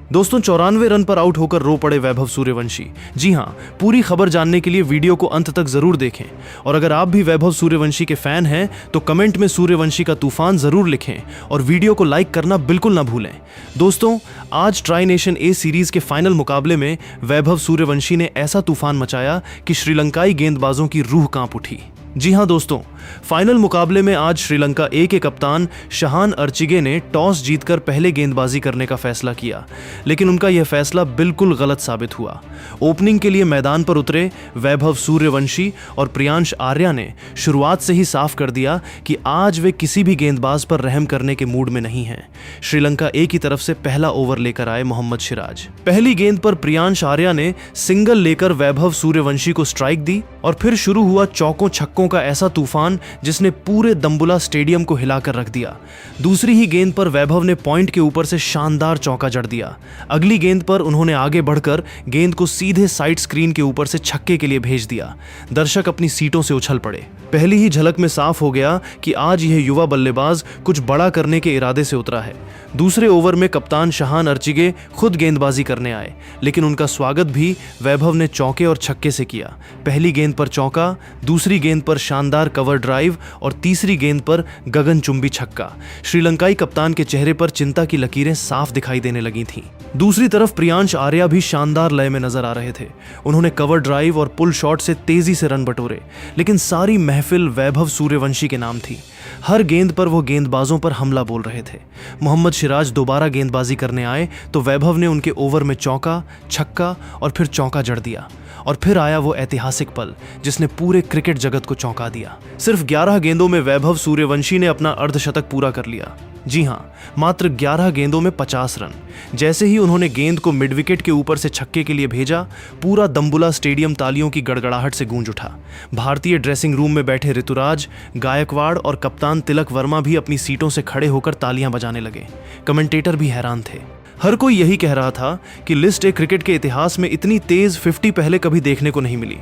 दोस्तों 94 रन पर आउट होकर रो पड़े वैभव सूर्यवंशी। जी हां, पूरी खबर जानने के लिए वीडियो को अंत तक जरूर देखें। और अगर आप भी वैभव सूर्यवंशी के फैन हैं तो कमेंट में सूर्यवंशी का तूफान जरूर लिखें और वीडियो को लाइक करना बिल्कुल ना भूलें। दोस्तों, आज ट्राई नेशन ए सीरीज के फाइनल मुकाबले में वैभव सूर्यवंशी ने ऐसा तूफान मचाया कि श्रीलंकाई गेंदबाजों की रूह कांप उठी। जी हां दोस्तों, फाइनल मुकाबले में आज श्रीलंका ए के कप्तान शहान अर्चिगे ने टॉस जीतकर पहले गेंदबाजी करने का फैसला किया, लेकिन उनका यह फैसला बिल्कुल गलत साबित हुआ। ओपनिंग के लिए मैदान पर उतरे वैभव सूर्यवंशी और प्रियांश आर्या ने शुरुआत से ही साफ कर दिया कि आज वे किसी भी गेंदबाज पर रहम करने के मूड में नहीं हैं। श्रीलंका ए की तरफ से पहला ओवर लेकर आए मोहम्मद सिराज। पहली गेंद पर प्रियांश आर्या ने सिंगल लेकर वैभव सूर्यवंशी को स्ट्राइक दी और फिर शुरू हुआ चौकों छक्कों का ऐसा तूफान जिसने पूरे दम्बुला स्टेडियम को हिलाकर रख दिया। दूसरी ही गेंद पर वैभव ने पॉइंट के ऊपर से शानदार चौका जड़ दिया। अगली गेंद पर उन्होंने आगे बढ़कर गेंद को सीधे साइड स्क्रीन के ऊपर से छक्के के लिए भेज दिया। दर्शक अपनी सीटों से उछल पड़े। पहली ही झलक में साफ हो गया कि आज यह युवा बल्लेबाज कुछ बड़ा करने के इरादे से उतरा है। दूसरे ओवर में कप्तान शहान अर्चिगे खुद गेंदबाजी करने आए, लेकिन उनका स्वागत भी वैभव ने चौके और छक्के से किया। पहली गेंद पर चौका, दूसरी गेंद पर शानदार कवर ड्राइव और तीसरी गेंद पर गगनचुंबी छक्का। श्रीलंकाई कप्तान के चेहरे पर चिंता की लकीरें साफ दिखाई देने लगी थीं। दूसरी तरफ प्रियांश आर्या भी शानदार लय में नजर आ रहे थे। उन्होंने कवर ड्राइव और पुल शॉट से तेजी से रन बटोरे, लेकिन सारी महफिल वैभव सूर्यवंशी के नाम थी। हर गेंद पर वो गेंदबाजों पर हमला बोल रहे थे। मोहम्मद सिराज दोबारा गेंदबाजी करने आए तो वैभव ने उनके ओवर में चौका, छक्का और फिर चौका जड़ दिया। और फिर आया वो ऐतिहासिक पल जिसने पूरे क्रिकेट जगत को चौंका दिया। सिर्फ 11 गेंदों में वैभव सूर्यवंशी ने अपना अर्धशतक पूरा कर लिया। जी हां, मात्र 11 गेंदों में 50 रन। जैसे ही उन्होंने गेंद को मिड विकेट के ऊपर से छक्के के लिए भेजा, पूरा दम्बुला स्टेडियम तालियों की गड़गड़ाहट से गूंज उठा। भारतीय ड्रेसिंग रूम में बैठे ऋतुराज, गायकवाड़ और कप्तान तिलक वर्मा भी अपनी सीटों से खड़े होकर तालियां बजाने लगे। कमेंटेटर भी हैरान थे। हर कोई यही कह रहा था कि लिस्ट ए क्रिकेट के इतिहास में इतनी तेज 50 पहले कभी देखने को नहीं मिली।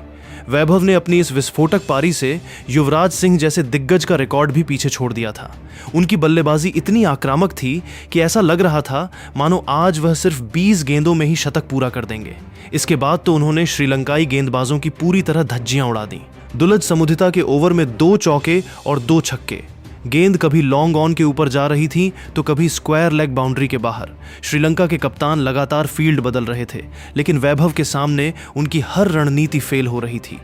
वैभव ने अपनी इस विस्फोटक पारी से युवराज सिंह जैसे दिग्गज का रिकॉर्ड भी पीछे छोड़ दिया था। उनकी बल्लेबाजी इतनी आक्रामक थी कि ऐसा लग रहा था मानो आज वह सिर्फ 20 गेंदों में ही शतक पूरा कर देंगे। इसके बाद तो उन्होंने श्रीलंकाई गेंदबाजों की पूरी तरह धज्जियां उड़ा दी। दुलज समुदिता के ओवर में 2 चौके और 2 छक्के। गेंद कभी लॉन्ग ऑन के ऊपर जा रही थी तो कभी स्क्वायर लेग बाउंड्री के बाहर। श्रीलंका के कप्तान लगातार फील्ड बदल रहे थे, लेकिन वैभव के सामने उनकी हर रणनीति फेल हो रही थी।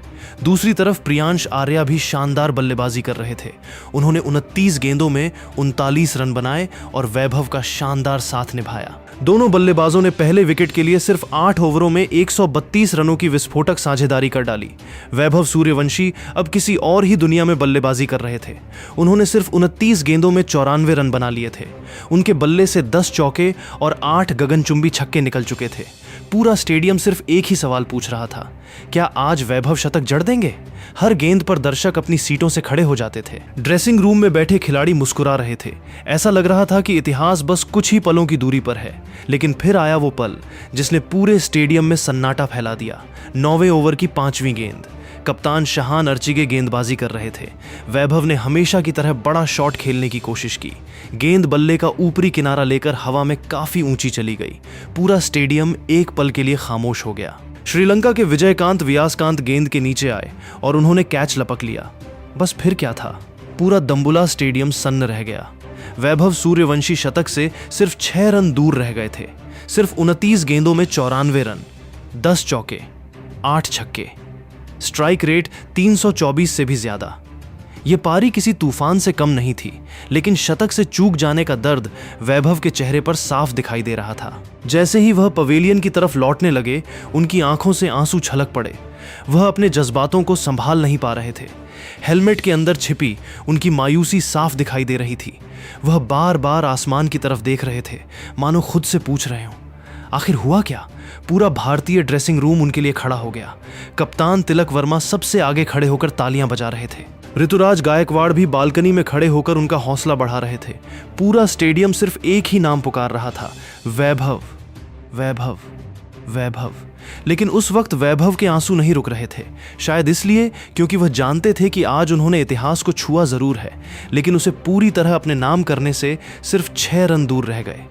दूसरी तरफ प्रियांश आर्या भी शानदार बल्लेबाजी कर रहे थे। उन्होंने 29 गेंदों में 39 रन बनाए और वैभव का शानदार साथ निभाया। दोनों बल्लेबाजों ने पहले विकेट के लिए सिर्फ 8 ओवरों में 132 रनों की विस्फोटक साझेदारी कर डाली। वैभव सूर्यवंशी अब किसी और ही दुनिया में बल्लेबाजी कर रहे थे। उन्होंने सिर्फ 29 गेंदों में 94 रन बना लिए थे। उनके बल्ले से 10 चौके और 8 गगनचुंबी छक्के निकल चुके थे। पूरा स्टेडियम सिर्फ एक ही सवाल पूछ रहा था, क्या आज वैभव शतक जड़ देंगे? हर गेंद पर दर्शक अपनी सीटों से खड़े हो जाते थे। ड्रेसिंग रूम में बैठे खिलाड़ी मुस्कुरा रहे थे। ऐसा लग रहा था कि इतिहास बस कुछ ही पलों की दूरी पर है। लेकिन फिर आया वो पल जिसने पूरे स्टेडियम में सन्नाटा फैला दिया। 9वें ओवर की 5वीं गेंद। कप्तान शहान अर्चिगे गेंदबाजी कर रहे थे। वैभव ने हमेशा की तरह बड़ा शॉट खेलने की कोशिश की। गेंद बल्ले का ऊपरी किनारा लेकर हवा में काफी ऊंची चली गई। पूरा स्टेडियम एक पल के लिए खामोश हो गया। श्रीलंका के विजयकांत व्यासकांत गेंद के नीचे आए और उन्होंने कैच लपक लिया। बस फिर क्या था, पूरा दम्बुला स्टेडियम सन्न रह गया। वैभव सूर्यवंशी शतक से सिर्फ 6 रन दूर रह गए थे। सिर्फ 29 गेंदों में 94 रन, 10 चौके, 8 छक्के, स्ट्राइक रेट 324 से भी ज्यादा। यह पारी किसी तूफान से कम नहीं थी, लेकिन शतक से चूक जाने का दर्द वैभव के चेहरे पर साफ दिखाई दे रहा था। जैसे ही वह पवेलियन की तरफ लौटने लगे, उनकी आंखों से आंसू छलक पड़े। वह अपने जज्बातों को संभाल नहीं पा रहे थे। हेलमेट के अंदर छिपी उनकी मायूसी साफ दिखाई दे रही थी। वह बार बार आसमान की तरफ देख रहे थे, मानो खुद से पूछ रहे हों, आखिर हुआ क्या? पूरा भारतीय ड्रेसिंग रूम उनके लिए खड़ा हो गया। कप्तान तिलक वर्मा सबसे आगे खड़े होकर तालियां बजा रहे थे। ऋतुराज गायकवाड़ भी बालकनी में खड़े होकर उनका हौसला बढ़ा रहे थे। पूरा स्टेडियम सिर्फ एक ही नाम पुकार रहा था, वैभव, वैभव, वैभव। लेकिन उस वक्त वैभव के आंसू नहीं रुक रहे थे। शायद इसलिए क्योंकि वह जानते थे कि आज उन्होंने इतिहास को छुआ जरूर है, लेकिन उसे पूरी तरह अपने नाम करने से सिर्फ 6 रन दूर रह गए।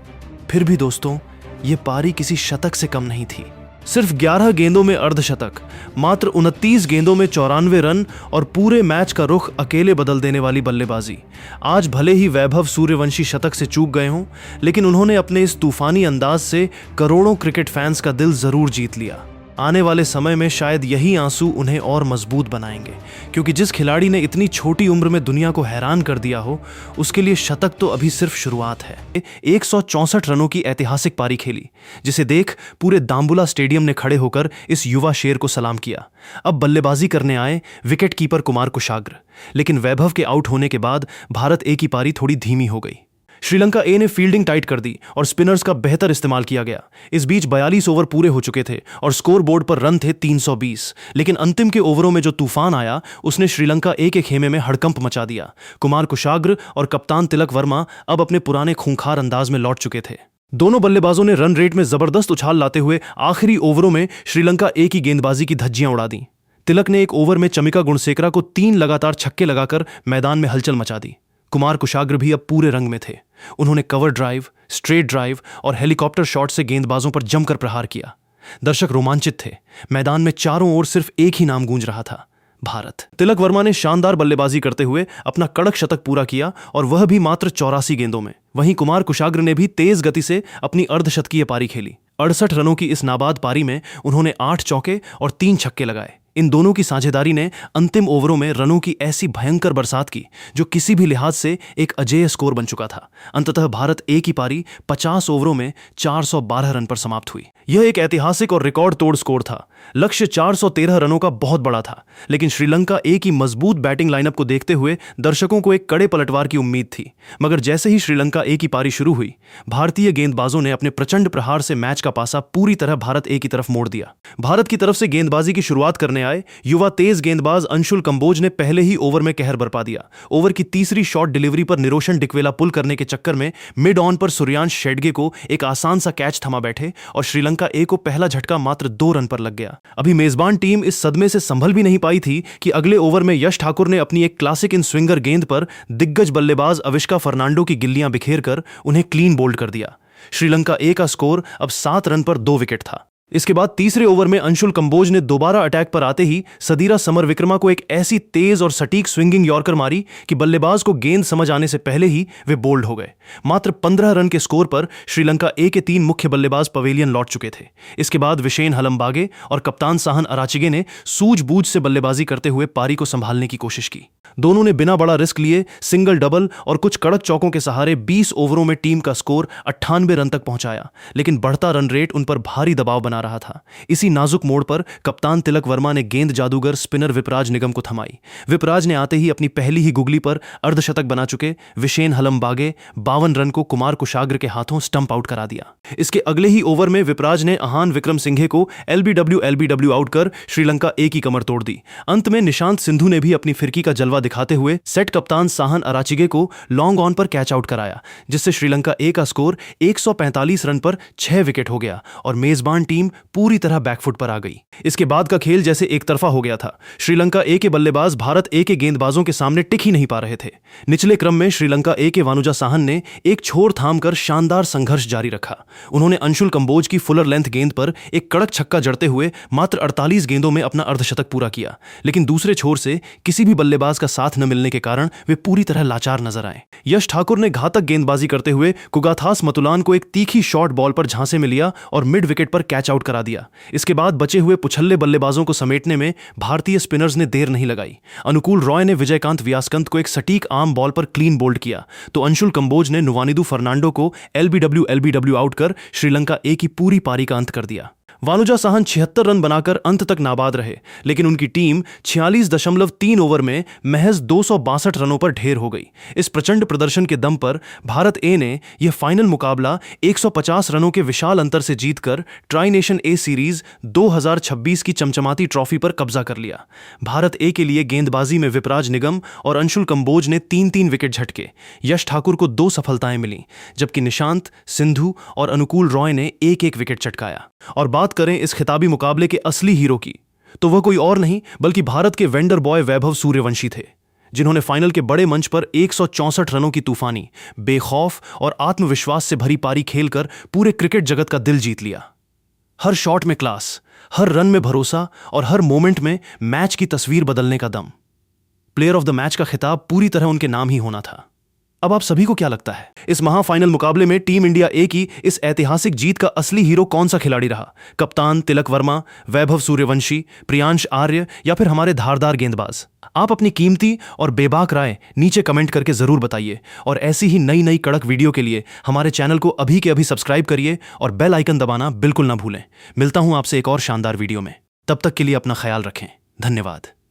फिर भी दोस्तों, ये पारी किसी शतक से कम नहीं थी। सिर्फ 11 गेंदों में अर्धशतक, मात्र 29 गेंदों में 94 रन और पूरे मैच का रुख अकेले बदल देने वाली बल्लेबाजी। आज भले ही वैभव सूर्यवंशी शतक से चूक गए हों, लेकिन उन्होंने अपने इस तूफानी अंदाज से करोड़ों क्रिकेट फैंस का दिल जरूर जीत लिया। आने वाले समय में शायद यही आंसू उन्हें और मजबूत बनाएंगे, क्योंकि जिस खिलाड़ी ने इतनी छोटी उम्र में दुनिया को हैरान कर दिया हो, उसके लिए शतक तो अभी सिर्फ शुरुआत है। 164 रनों की ऐतिहासिक पारी खेली, जिसे देख पूरे दाम्बुला स्टेडियम ने खड़े होकर इस युवा शेर को सलाम किया। अब बल्लेबाजी करने आए विकेट कीपर कुमार कुशाग्र, लेकिन वैभव के आउट होने के बाद भारत ए की पारी थोड़ी धीमी हो गई। श्रीलंका ए ने फील्डिंग टाइट कर दी और स्पिनर्स का बेहतर इस्तेमाल किया गया। इस बीच 42 ओवर पूरे हो चुके थे और स्कोर बोर्ड पर रन थे 320, लेकिन अंतिम के ओवरों में जो तूफान आया उसने श्रीलंका ए के खेमे में हड़कंप मचा दिया। कुमार कुशाग्र और कप्तान तिलक वर्मा अब अपने पुराने खूंखार अंदाज में लौट चुके थे। दोनों बल्लेबाजों ने रन रेट में जबरदस्त उछाल लाते हुए आखिरी ओवरों में श्रीलंका ए की गेंदबाजी की धज्जियां उड़ा दी। तिलक ने एक ओवर में चमिका गुणसेकरा को 3 लगातार छक्के लगाकर मैदान में हलचल मचा दी। कुमार कुशाग्र भी अब पूरे रंग में थे। उन्होंने कवर ड्राइव, स्ट्रेट ड्राइव और हेलीकॉप्टर शॉट से गेंदबाजों पर जमकर प्रहार किया। दर्शक रोमांचित थे। मैदान में चारों ओर सिर्फ एक ही नाम गूंज रहा था, भारत। तिलक वर्मा ने शानदार बल्लेबाजी करते हुए अपना कड़क शतक पूरा किया और वह भी मात्र 84 गेंदों में। वहीं कुमार कुशाग्र ने भी तेज गति से अपनी अर्धशतकीय पारी खेली। 68 रनों की इस नाबाद पारी में उन्होंने 8 चौके और 3 छक्के लगाए। इन दोनों की साझेदारी ने अंतिम ओवरों में रनों की ऐसी भयंकर बरसात की जो किसी भी लिहाज से एक अजेय स्कोर बन चुका था। अंततः भारत ए की पारी 50 ओवरों में 412 रन पर समाप्त हुई। यह एक ऐतिहासिक और रिकॉर्ड तोड़ स्कोर था। लक्ष्य 413 रनों का बहुत बड़ा था, लेकिन श्रीलंका ए की मजबूत बैटिंग लाइनअप को देखते हुए दर्शकों को एक कड़े पलटवार की उम्मीद थी। मगर जैसे ही श्रीलंका ए की पारी शुरू हुई, भारतीय गेंदबाजों ने अपने प्रचंड प्रहार से मैच का पासा पूरी तरह भारत ए की तरफ मोड़ दिया। भारत की तरफ से गेंदबाजी की शुरुआत करने आए युवा तेज गेंदबाज अंशुल कंबोज ने पहले ही ओवर में कहर बरपा दिया। ओवर की तीसरी शॉट डिलीवरी पर निरोशन डिकवेला पुल करने के चक्कर में मिड ऑन पर सूर्यांश शेडगे को एक आसान सा कैच थमा बैठे और श्रीलंका ए को पहला झटका मात्र 2 रन पर लग गया। अभी मेजबान टीम इस सदमे से संभल भी नहीं पाई थी कि अगले ओवर में यश ठाकुर ने अपनी एक क्लासिक इन स्विंगर गेंद पर दिग्गज बल्लेबाज अविष्का फर्नांडो की गिल्लियां बिखेर कर उन्हें क्लीन बोल्ड कर दिया। श्रीलंका ए का स्कोर अब 7 रन पर 2 विकेट था। इसके बाद तीसरे ओवर में अंशुल कंबोज ने दोबारा अटैक पर आते ही सदीरा समरविक्रमा को एक ऐसी तेज और सटीक स्विंगिंग यॉर्कर मारी कि बल्लेबाज को गेंद समझ आने से पहले ही वे बोल्ड हो गए। मात्र 15 रन के स्कोर पर श्रीलंका ए के 3 मुख्य बल्लेबाज पवेलियन लौट चुके थे। इसके बाद विशेन हलमबागे और कप्तान साहन अराचिगे ने सूझबूझ से बल्लेबाजी करते हुए पारी को संभालने की कोशिश की। दोनों ने बिना बड़ा रिस्क लिए सिंगल डबल और कुछ कड़क चौकों के सहारे 20 ओवरों में टीम का स्कोर 98 रन तक पहुंचाया, लेकिन बढ़ता रन रेट उन पर भारी दबाव बना रहा था। इसी नाजुक मोड़ पर कप्तान तिलक वर्मा ने गेंद जादूगर स्पिनर विपराज निगम को थमाई। विपराज ने आते ही अपनी पहली ही गुगली पर अर्धशतक बना चुके विशेन हलमबागे 52 रन को कुमार कुशाग्र के हाथों स्टंप आउट करा दिया। इसके अगले ही ओवर में विपराज ने अहान विक्रम सिंघे को एलबीडब्ल्यू आउट कर श्रीलंका ए की कमर तोड़ दी। अंत में निशांत सिंधु ने भी अपनी फिरकी का जलवा दिखाते हुए सेट कप्तान साहन अराचिगे को लॉन्ग ऑन पर कैच आउट कराया, जिससे श्रीलंका ए का स्कोर 145 रन पर 6 विकेट हो गया और मेजबान टीम पूरी तरह बैकफुट पर आ गई। इसके बाद का खेल जैसे एक तरफा हो गया था। श्रीलंका ए के बल्लेबाज भारत ए के गेंदबाजों के सामने टिक ही नहीं पा रहे थे। निचले क्रम में श्रीलंका ए के वानुजा साहन ने एक छोर थामकर शानदार संघर्ष जारी रखा। उन्होंने अंशुल कंबोज की फुलर लेंथ गेंद पर एक कड़क छक्का जड़ते हुए मात्र 48 गेंदों में अपना अर्धशतक पूरा किया, लेकिन दूसरे छोर से किसी भी बल्लेबाज का साथ न मिलने के कारण वे पूरी तरह लाचार नजर आए। यश ठाकुर ने घातक गेंदबाजी करते हुए कुगाथास मतुलान को एक तीखी शॉर्ट बॉल पर झांसे में लिया और मिड विकेट पर कैच आउट करा दिया। इसके बाद बचे हुए पुछल्ले बल्लेबाजों को समेटने में भारतीय स्पिनर्स ने देर नहीं लगाई। अनुकूल रॉय ने विजयकांत व्यासकंत को एक सटीक आर्म बॉल पर क्लीन बोल्ड किया, तो अंशुल कंबोज ने नुवानिदु फर्नांडो को एलबीडब्ल्यू आउट कर श्रीलंका ए की पूरी पारी का अंत कर दिया। वानुजा साहन 76 रन बनाकर अंत तक नाबाद रहे, लेकिन उनकी टीम 46.3 ओवर में महज 262 रनों पर ढेर हो गई। इस प्रचंड प्रदर्शन के दम पर भारत ए ने यह फाइनल मुकाबला 150 रनों के विशाल अंतर से जीतकर ट्राई नेशन ए सीरीज 2026 की चमचमाती ट्रॉफी पर कब्जा कर लिया। भारत ए के लिए गेंदबाजी में विपराज निगम और अंशुल कंबोज ने 3-3 विकेट झटके। यश ठाकुर को 2 सफलताएं मिलीं, जबकि निशांत, सिंधु और अनुकूल रॉय ने 1-1 विकेट चटकाया। और बात करें इस खिताबी मुकाबले के असली हीरो की, तो वह कोई और नहीं बल्कि भारत के वेंडर बॉय वैभव सूर्यवंशी थे। जिन्होंने फाइनल के बड़े मंच पर 164 रनों की तूफानी, बेखौफ और आत्मविश्वास से भरी पारी खेलकर पूरे क्रिकेट जगत का दिल जीत लिया। हर शॉट में क्लास, हर रन में भरोसा और हर मोमेंट में मैच की तस्वीर बदलने का दम। प्लेयर ऑफ द मैच का खिताब पूरी तरह उनके नाम ही होना था। अब आप सभी को क्या लगता है, इस महाफाइनल मुकाबले में टीम इंडिया ए की इस ऐतिहासिक जीत का असली हीरो कौन सा खिलाड़ी रहा? कप्तान तिलक वर्मा, वैभव सूर्यवंशी, प्रियांश आर्य या फिर हमारे धारदार गेंदबाज? आप अपनी कीमती और बेबाक राय नीचे कमेंट करके जरूर बताइए और ऐसी ही नई नई कड़क वीडियो के लिए हमारे चैनल को अभी के अभी सब्सक्राइब करिए और बेल आइकन दबाना बिल्कुल ना भूलें। मिलता हूं आपसे एक और शानदार वीडियो में, तब तक के लिए अपना ख्याल रखें। धन्यवाद।